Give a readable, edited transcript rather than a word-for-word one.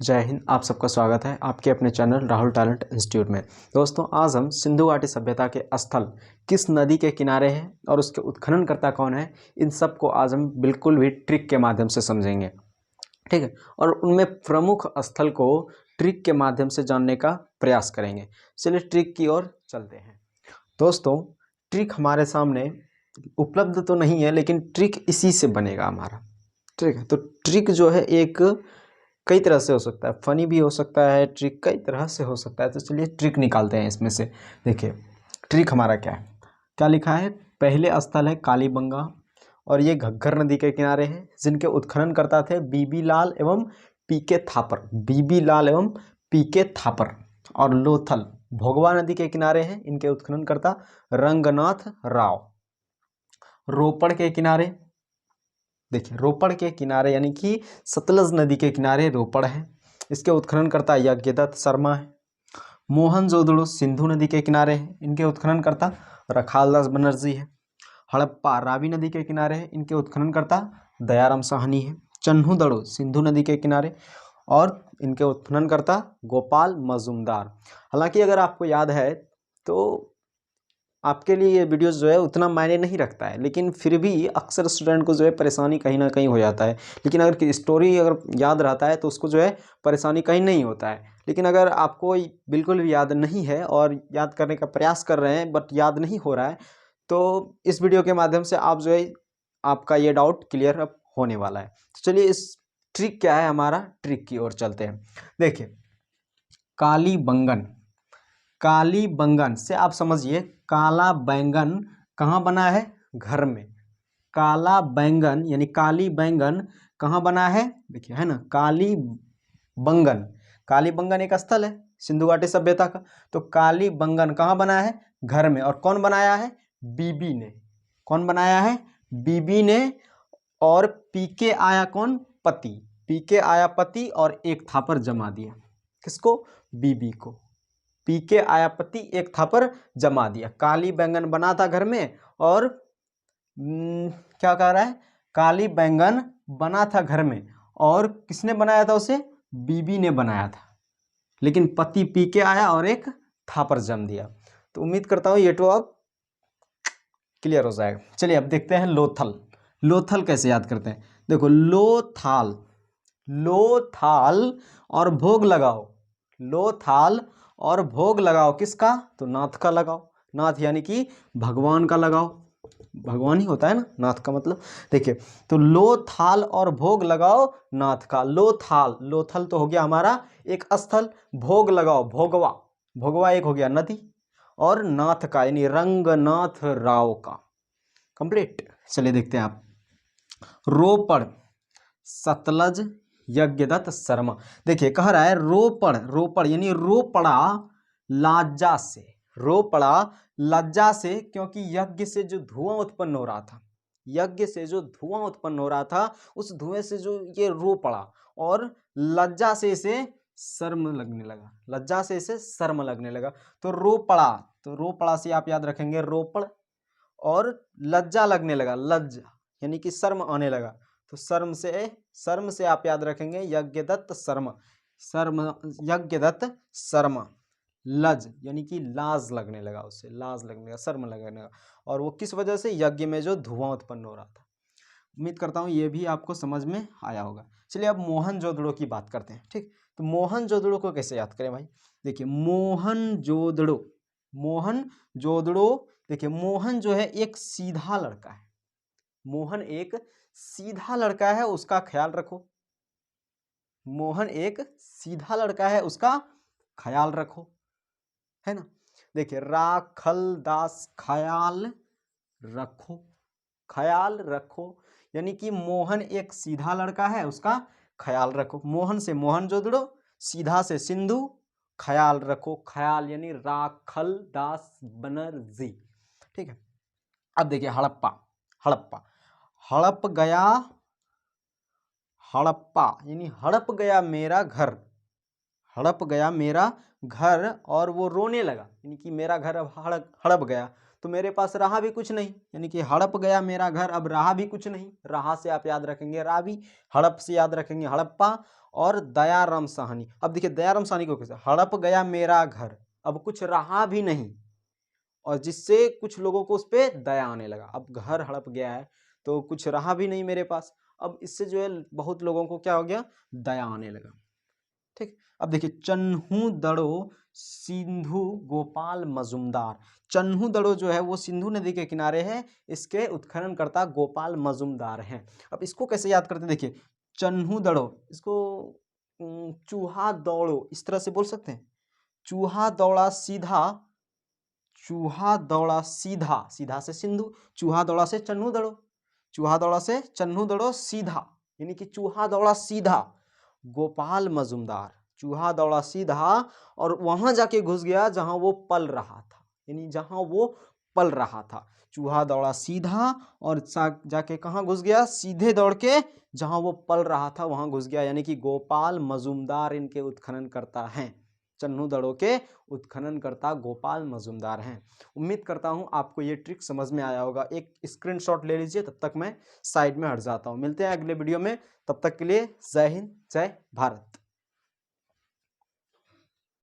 जय हिंद। आप सबका स्वागत है आपके अपने चैनल राहुल टैलेंट इंस्टीट्यूट में। दोस्तों, आज हम सिंधु घाटी सभ्यता के स्थल किस नदी के किनारे हैं और उसके उत्खननकर्ता कौन है, इन सब को आज हम बिल्कुल भी ट्रिक के माध्यम से समझेंगे। ठीक है, और उनमें प्रमुख स्थल को ट्रिक के माध्यम से जानने का प्रयास करेंगे। चलिए ट्रिक की ओर चलते हैं। दोस्तों, ट्रिक हमारे सामने उपलब्ध तो नहीं है, लेकिन ट्रिक इसी से बनेगा हमारा। ठीक है, तो ट्रिक जो है एक कई तरह से हो सकता है, फनी भी हो सकता है, ट्रिक कई तरह से हो सकता है। तो चलिए ट्रिक निकालते हैं इसमें से। देखिए ट्रिक हमारा क्या है, क्या लिखा है। पहले स्थल है कालीबंगा और ये घग्गर नदी के किनारे है, जिनके उत्खननकर्ता थे बीबी लाल एवं पीके थापर। बीबी लाल एवं पीके थापर। और लोथल भोगवा नदी के किनारे हैं, इनके उत्खननकर्ता रंगनाथ राव। रोपड़ के किनारे, देखिए रोपड़ के किनारे यानी कि सतलज नदी के किनारे रोपड़ है, इसके उत्खननकर्ता यज्ञदत्त शर्मा है। मोहनजोदड़ो सिंधु नदी के किनारे है, इनके उत्खननकर्ता रखालदास बनर्जी है। हड़प्पा रावी नदी के किनारे है, इनके उत्खननकर्ता दयाराम साहनी है। चन्हूदड़ो सिंधु नदी के किनारे और इनके उत्खननकर्ता गोपाल मजूमदार। हालांकि अगर आपको याद है तो आपके लिए ये वीडियोस जो है उतना मायने नहीं रखता है, लेकिन फिर भी अक्सर स्टूडेंट को जो है परेशानी कहीं ना कहीं हो जाता है। लेकिन अगर स्टोरी अगर याद रहता है तो उसको जो है परेशानी कहीं नहीं होता है। लेकिन अगर आपको बिल्कुल भी याद नहीं है और याद करने का प्रयास कर रहे हैं बट याद नहीं हो रहा है, तो इस वीडियो के माध्यम से आप जो है आपका ये डाउट क्लियर अब होने वाला है। तो चलिए इस ट्रिक क्या है, हमारा ट्रिक की ओर चलते हैं। देखिए कालीबंगन, कालीबंगन से आप समझिए काला बैंगन कहाँ बना है, घर में। काला बैंगन यानी काली बैंगन कहाँ बना है, देखिए है ना, काली बंगन। काली बंगन एक स्थल है सिंधु घाटी सभ्यता का। तो काली बंगन कहाँ बना है, घर में। और कौन बनाया है, बीबी ने। कौन बनाया है, बीबी ने। और पीके आया कौन, पति। पीके आया पति और एक थापर जमा दिया, किसको, बीबी को। पीके आया पति एक थापर जमा दिया। काली बैंगन बना था घर में और क्या कह रहा है, काली बैंगन बना था घर में और किसने बनाया था उसे, बीबी ने बनाया था। लेकिन पति पीके आया और एक थापर जम दिया। तो उम्मीद करता हूं ये तो अब क्लियर हो जाएगा। चलिए अब देखते हैं लोथल। लोथल कैसे याद करते हैं, देखो लोथाल, लोथाल और भोग लगाओ। लोथाल और भोग लगाओ किसका, तो नाथ का लगाओ। नाथ यानी कि भगवान का लगाओ, भगवान ही होता है ना नाथ का मतलब। देखिए तो लोथाल और भोग लगाओ नाथ का। लोथाल, लोथल तो हो गया हमारा एक स्थल। भोग लगाओ, भोगवा, भोगवा एक हो गया नदी। और नाथ का यानी रंगनाथ राव का। कंप्लीट। चलिए देखते हैं आप। रोपड़ सतलज यज्ञदत्त शर्मा। देखिए कह रहा है रोपड़, रोपड़ यानी रोपड़ा लज्जा से। रोपड़ा लज्जा से, क्योंकि यज्ञ से जो धुआं उत्पन्न हो रहा था, यज्ञ से जो धुआं उत्पन्न हो रहा था, उस धुएं से जो ये रो पड़ा और लज्जा से इसे शर्म लगने लगा। लज्जा से इसे शर्म लगने लगा तो रो पड़ा। तो रो पड़ा से आप याद रखेंगे रोपड़। और लज्जा लगने लगा, लज्जा यानी कि शर्म आने लगा। तो शर्म से आप याद रखेंगे यज्ञदत्त शर्मा। शर्म, यज्ञदत्त शर्मा। लज यानी कि लाज लगने लगा, उससे लाज लगने लगा, शर्म लगने लगा। और वो किस वजह से, यज्ञ में जो धुआं उत्पन्न हो रहा था। उम्मीद करता हूँ ये भी आपको समझ में आया होगा। चलिए अब मोहनजोदड़ो की बात करते हैं। ठीक, तो मोहनजोदड़ो को कैसे याद करें भाई। देखिए मोहनजोदड़ो, मोहनजोदड़ो, देखिए मोहन जो है एक सीधा लड़का है। मोहन एक सीधा लड़का है, उसका ख्याल रखो। मोहन एक सीधा लड़का है, उसका ख्याल रखो, है ना। देखिए राखल दास, ख्याल रखो, ख्याल रखो यानी कि मोहन एक सीधा लड़का है, उसका ख्याल रखो। मोहन से मोहनजोदड़ो, सीधा से सिंधु, ख्याल रखो। ख्याल यानी राखल दास बनर्जी। ठीक है, अब देखिए हड़प्पा, हड़प्पा, हड़प गया, हड़प्पा यानी हड़प गया मेरा घर। हड़प गया मेरा घर और वो रोने लगा, यानी कि मेरा घर अब हड़प गया। तो मेरे पास रहा भी कुछ नहीं, यानी कि हड़प गया मेरा घर, अब रहा भी कुछ नहीं। रहा से आप याद रखेंगे रावी, हड़प से याद रखेंगे हड़प्पा, और दयाराम साहनी। अब देखिए दयाराम साहनी को कैसे, हड़प गया मेरा घर, अब कुछ रहा भी नहीं, और जिससे कुछ लोगों को उस पर दया आने लगा। अब घर हड़प गया है तो कुछ रहा भी नहीं मेरे पास, अब इससे जो है बहुत लोगों को क्या हो गया, दया आने लगा। ठीक, अब देखिए चन्हू दड़ो सिंधु गोपाल मजुमदार। चन्हू दड़ो जो है वो सिंधु नदी के किनारे है, इसके उत्खननकर्ता गोपाल मजुमदार हैं। अब इसको कैसे याद करते हैं, देखिए चन्हू दड़ो, इसको चूहा दौड़ो इस तरह से बोल सकते हैं। चूहा दौड़ा सीधा, चूहा दौड़ा सीधा, सीधा से सिंधु, चूहा दौड़ा से चन्हू दड़ो, चूहा दौड़ा से चन्हू दड़ो सीधा, यानी कि चूहा दौड़ा सीधा गोपाल मजुमदार, चूहा दौड़ा सीधा और वहां जाके घुस गया जहां वो पल रहा था, यानी जहां वो पल रहा था। चूहा दौड़ा सीधा और जाके कहाँ घुस गया, सीधे दौड़ के जहां वो पल रहा था वहां घुस गया, यानी कि गोपाल मजुमदार इनके उत्खनन करता है। चन्हू दड़ों के उत्खननकर्ता गोपाल मजुमदार हैं। उम्मीद करता हूं आपको ये ट्रिक समझ में आया होगा। एक स्क्रीनशॉट ले लीजिए, तब तक मैं साइड में हट जाता हूं। मिलते हैं अगले वीडियो में, तब तक के लिए जय हिंद, जय भारत।